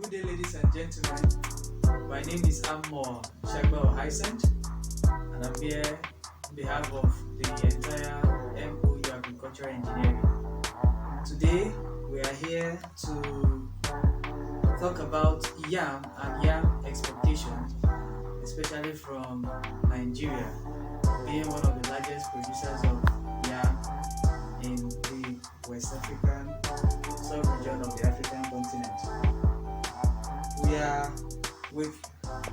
Good day, ladies and gentlemen. My name is Amor Shagba Hysent, and I'm here on behalf of the entire MOU Agricultural Engineering. Today, we are here to talk about yam and yam exportation, especially from Nigeria, being one of the largest producers of yam in the West African sub-region of the African continent. We are with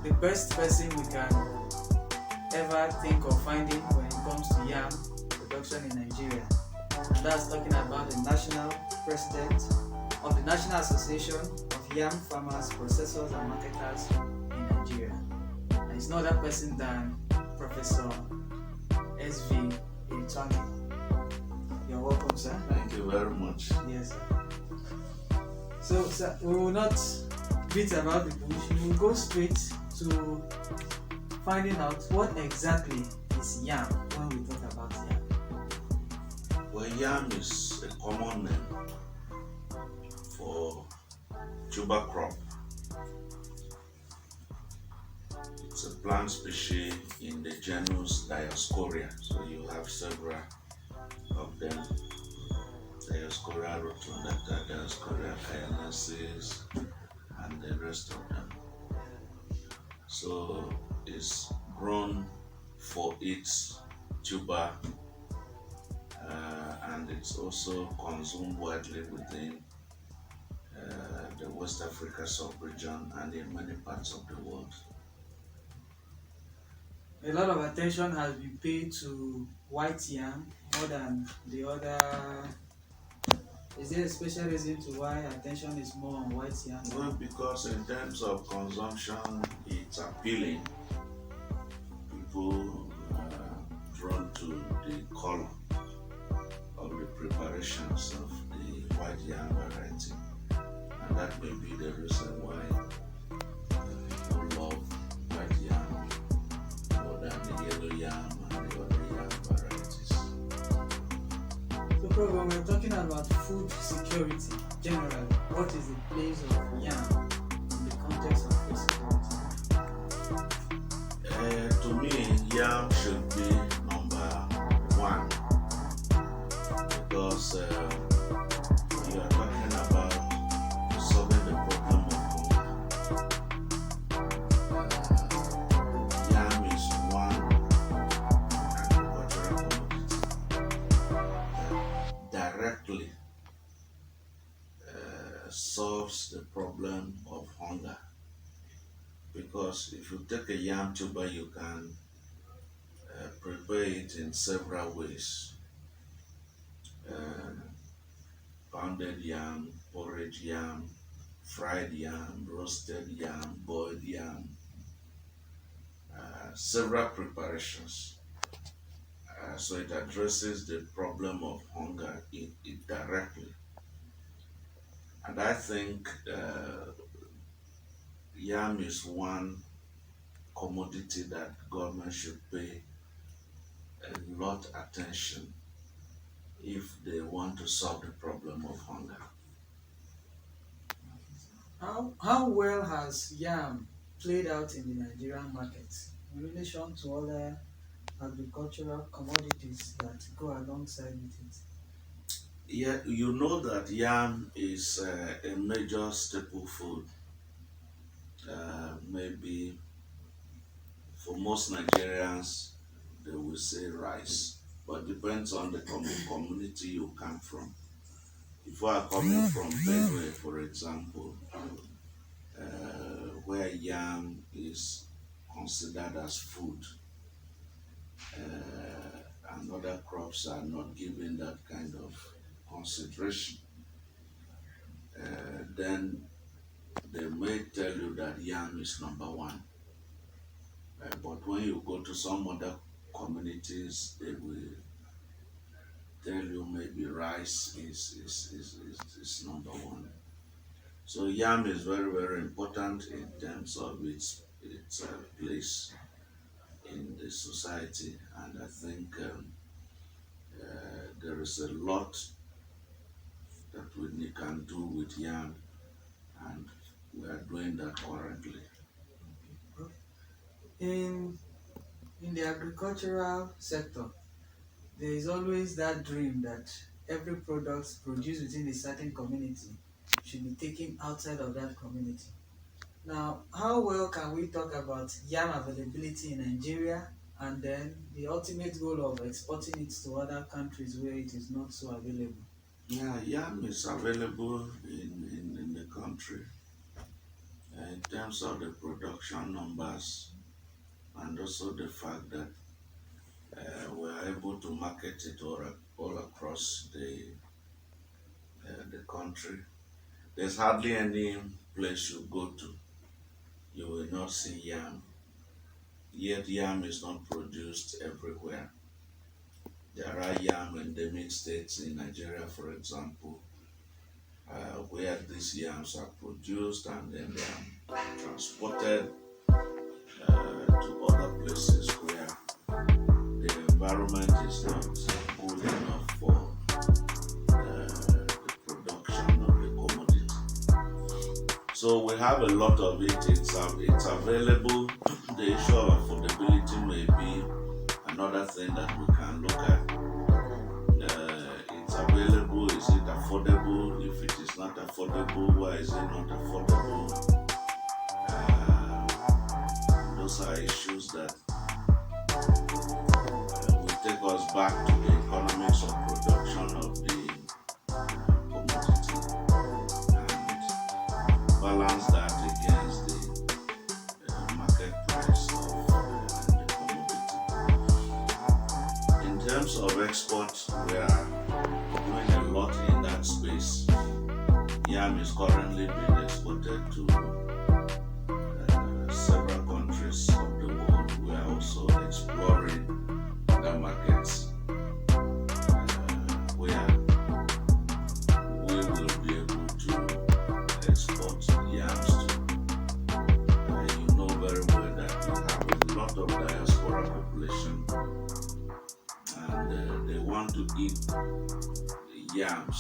the best person we can ever think of finding when it comes to yam production in Nigeria, and that's talking about the national president of the National Association of Yam Farmers, Processors and Marketers in Nigeria. And it's no other person than Professor SV Irtwange. You're welcome, sir. Thank you very much. Yes, sir. So, sir, we will not beat about the bush. We will go straight to finding out what exactly is yam when we talk about yam. Well, yam is a common name for tuber crop. It's a plant species in the genus Dioscorea. So you have several of them. Dioscorea rotundata, Dioscorea cayenesis, and the rest of them. So it's grown for its tuber, and it's also consumed widely within the West Africa sub-region and in many parts of the world. A lot of attention has been paid to white yam more than the other. Is there a special reason to why attention is more on white yam? Well, because in terms of consumption, it's appealing. People are drawn to the color of the preparations of the white yam variety, and that may be the reason why people love white yam more than the yellow yam and the other yam varieties. So, Prof, when we're talking about food security generally, what is the place of yam in the context of food security? To me, yam should be number one because you are talking about solving the problem of hunger. Yam is one agricultural commodity that directly solves the problem of hunger. Because if you take a yam tuber, you can prepare it in several ways. Pounded yam, porridge yam, fried yam, roasted yam, boiled yam, several preparations. So it addresses the problem of hunger it directly. And I think yam is one commodity that government should pay a lot attention if they want to solve the problem of hunger. How well has yam played out in the Nigerian market in relation to other agricultural commodities that go alongside with it? Yeah, you know that yam is a major staple food. Maybe for most Nigerians, they will say rice, but depends on the community you come from. If you are coming from Benue, for example, where yam is considered as food, and other crops are not given that kind of consideration, then they may tell you that yam is number one. But when you go to some other communities, they will tell you maybe rice is number one. So yam is very, very important in terms of its place in the society, and I think there is a lot that we can do with yam, and we are doing that currently. In the agricultural sector, there is always that dream that every product produced within a certain community should be taken outside of that community. Now, how well can we talk about yam availability in Nigeria and then the ultimate goal of exporting it to other countries where it is not so available? Yeah, yam is available in the country in terms of the production numbers and also the fact that we are able to market it all across the country. There's hardly any place you go to you will not see yam. Yet yam is not produced everywhere. There are yam endemic states in Nigeria, for example, where these yams are produced and then they are transported to other places where the environment is not good enough for the production of the commodity. So we have a lot of it. It's available. The issue of affordability may be another thing that we can look at. It's available. Is it affordable? If it is not affordable, why is it not affordable? Those are issues that will take us back to the economics of production of the commodity and balance that against the market price of the commodity. In terms of export, we are doing a lot in that space. Yam is currently being exported to several countries of the world. We are also exploring the markets where we will be able to export yams to. You know very well that we have a lot of diaspora population and they want to eat yams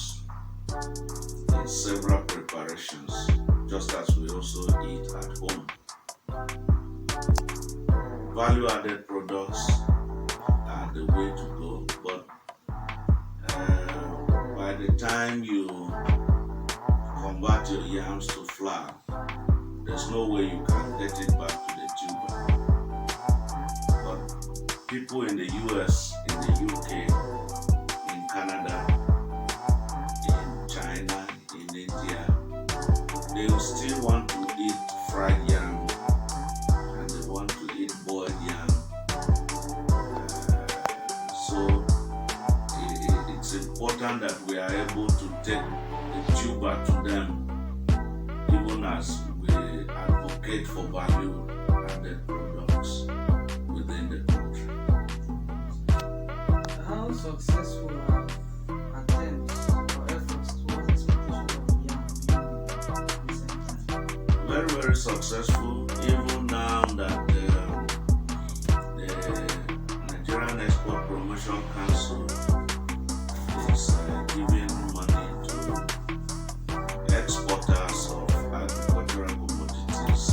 in several preparations, just as we also eat at home. Value-added products are the way to go, but by the time you convert your yams to flour, there's no way you can get it back to the tuber. But people in the US, in the UK, in Canada, in China, in India, they will still want to eat fried yam and they want to eat boiled yam. So it's important that we are able to take the tuber to them, even as we advocate for value-added products within the country. How successful are attempts or efforts towards exportation of yam in recent times? Very, very successful, even now that the Nigerian Export Promotion Council is giving money to exporters of agricultural commodities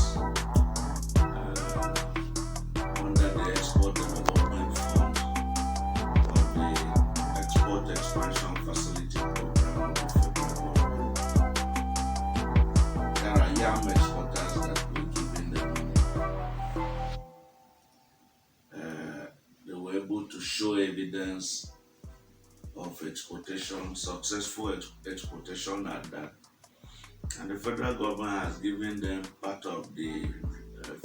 under the Export Development Fund of the Export Expansion Facility Program of the federal government. There are yam exporters that we giving them money. They were able to show evidence of exportation, successful exportation at that. And the federal government has given them part of the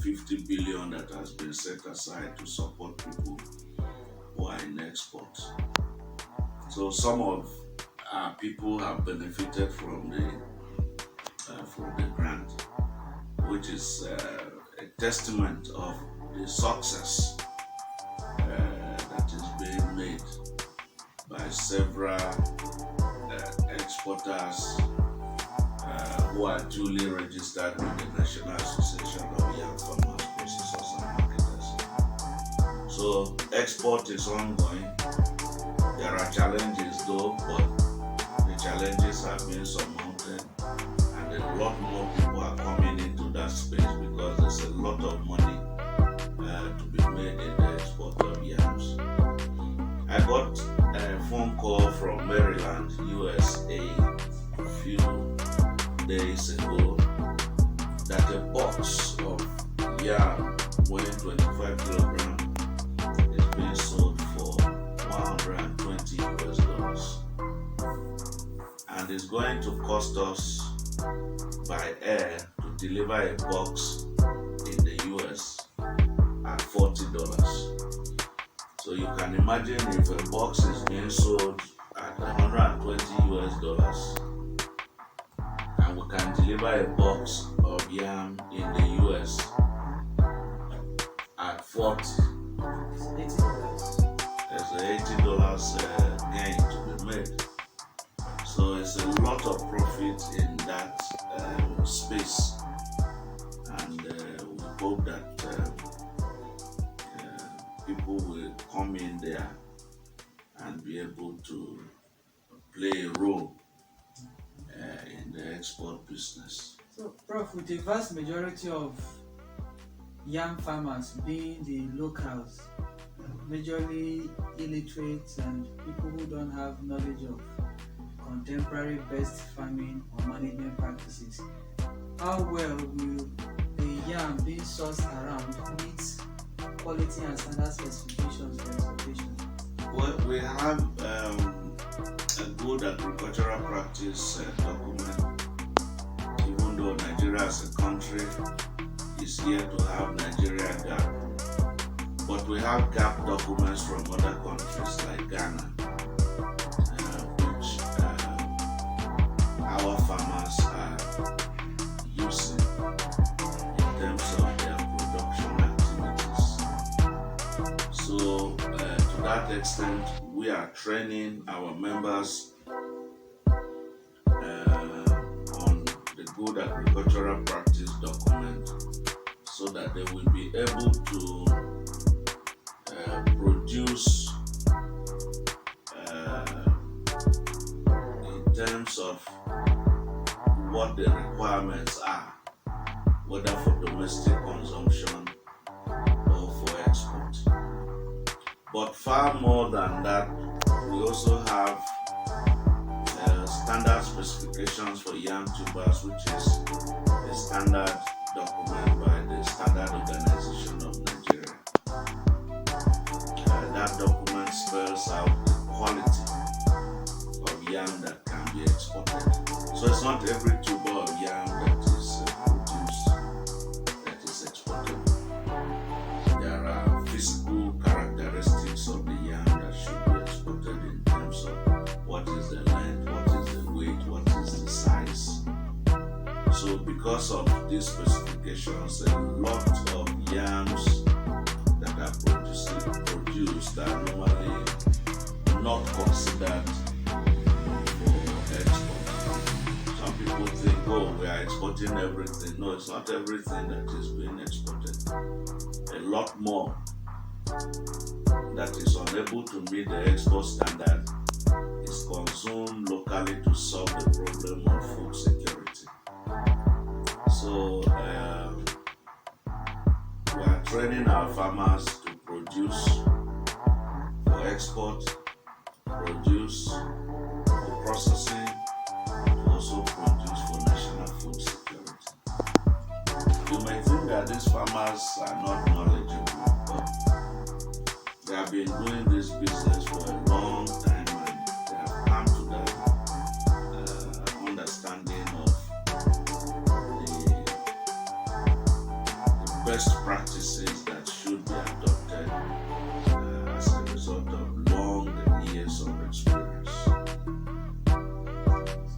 50 billion that has been set aside to support people who are in export. So some of our people have benefited from the grant, which is a testament of the success that is being made by several exporters who are duly registered with the National Association of Yam Farmers, Processors and Marketers. So export is ongoing. There are challenges though, but the challenges are being surmounted and a lot more people are coming I got a phone call from Maryland, USA, a few days ago that a box of yam weighing 25 kilograms is being sold for 120 US dollars. And it's going to cost us by air to deliver a box in the US at $40. So you can imagine if a box is being sold at 120 US dollars and we can deliver a box of yam in the US at 40, $80. there's an $80 gain to be made. So it's a lot of profit in that space, and we hope that people will come in there and be able to play a role in the export business. So, Prof, with the vast majority of yam farmers being the locals, majorly illiterate and people who don't have knowledge of contemporary best farming or management practices, how well will the yam being sourced around meet quality and standard specifications for exportation? Well, we have a good agricultural practice document, even though Nigeria as a country is here to have Nigeria GAP. But we have GAP documents from other countries like Ghana, which our farmers are using in terms of their production activities. So to that extent, we are training our members on the good agricultural practice document so that they will be able to produce in terms of what the requirements are, whether for domestic consumption or for export. But far more than that, we also have standard specifications for yam tubers, which is a standard document by the Standard Organization of Nigeria. That document spells out the quality of yam that can be exported. So it's not every tuber of yam that is produced that is exported. There are physical characteristics of the yam that should be exported in terms of what is the length, what is the weight, what is the size. So because of these specifications, a lot of yams that are produced are normally not considered for export. Some people think, oh, we are exporting everything. No, it's not everything that is being exported. A lot more that is unable to meet the export standard is consumed locally to solve the problem of food security. So we are training our farmers to produce for export, produce for processing, to also produce for national food security. You may think that these farmers are not knowledgeable, but they have been doing this business for a long time and they have come to that understanding of the best practices that should be adopted as a result of long years of experience. So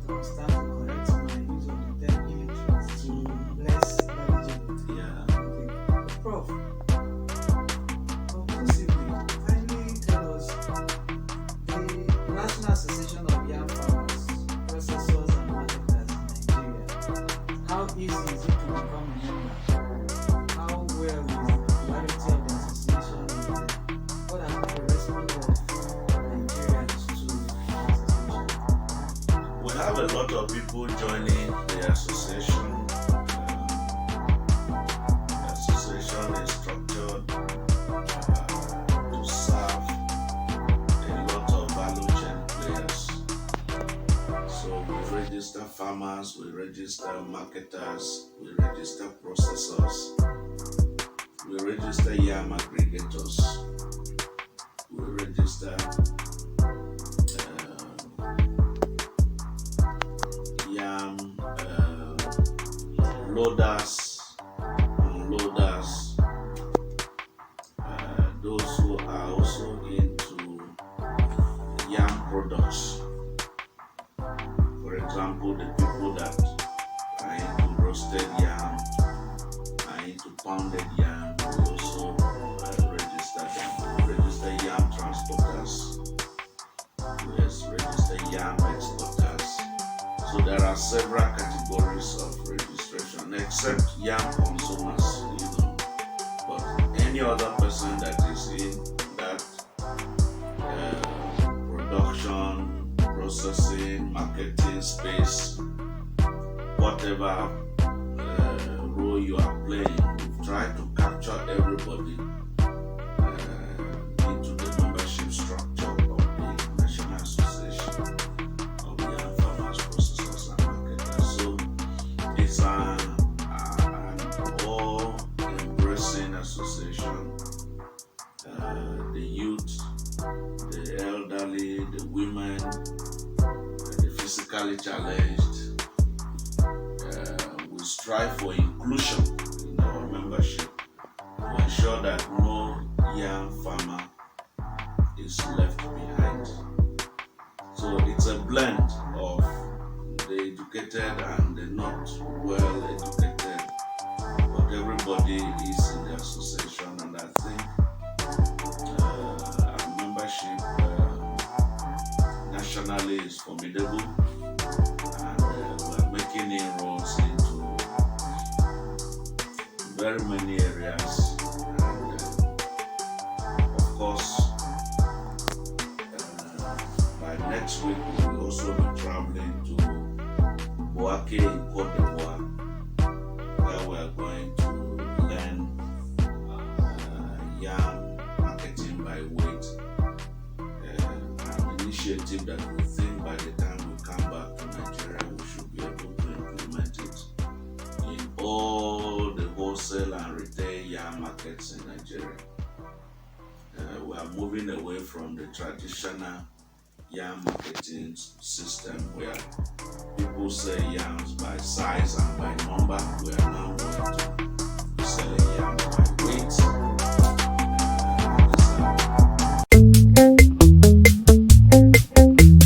I'll start to correct my use of the term illiterate to less knowledgeable. Yeah. Okay. Prof, conclusively, kindly tell us the National Association of Yam Farmers, Processors and Marketers in Nigeria. How easy is it to become a member? How well is the popularity of the association? What has been the response of Nigerians to the association? We have a lot of people joining the association. The association is structured to serve a register farmers, we register marketers, we register processors, we register yam aggregators, we register yam loaders, unloaders, those who are also into yam products. For example, the people that are into roasted yam, are into pounded yam, we also register them. We register yam transporters, we register yam exporters. So there are several categories of registration, except yam consumers, But any other person that is in that production, processing, marketing space, whatever role you are playing, we try to capture everybody into the membership structure of the National Association of Yam Farmers, Processors and Marketers. So it's an all-embracing association. The youth, the elderly, the women, the physically challenged. We strive for inclusion in our membership to ensure that no young farmer is left behind. So it's a blend of the educated and the not well educated, but everybody is in the association, and I think our membership nationally is formidable, and we're making inroads into very many areas. And of course, by next week we will also be traveling to Boake in Cote d'Ivoire, where we are going to learn yam marketing by weight, an initiative that we think by the time we come back to Nigeria we should be able to implement it in all the wholesale and retail yam markets in Nigeria. We are moving away from the traditional yam marketing system where people sell yams by size and by number. We are now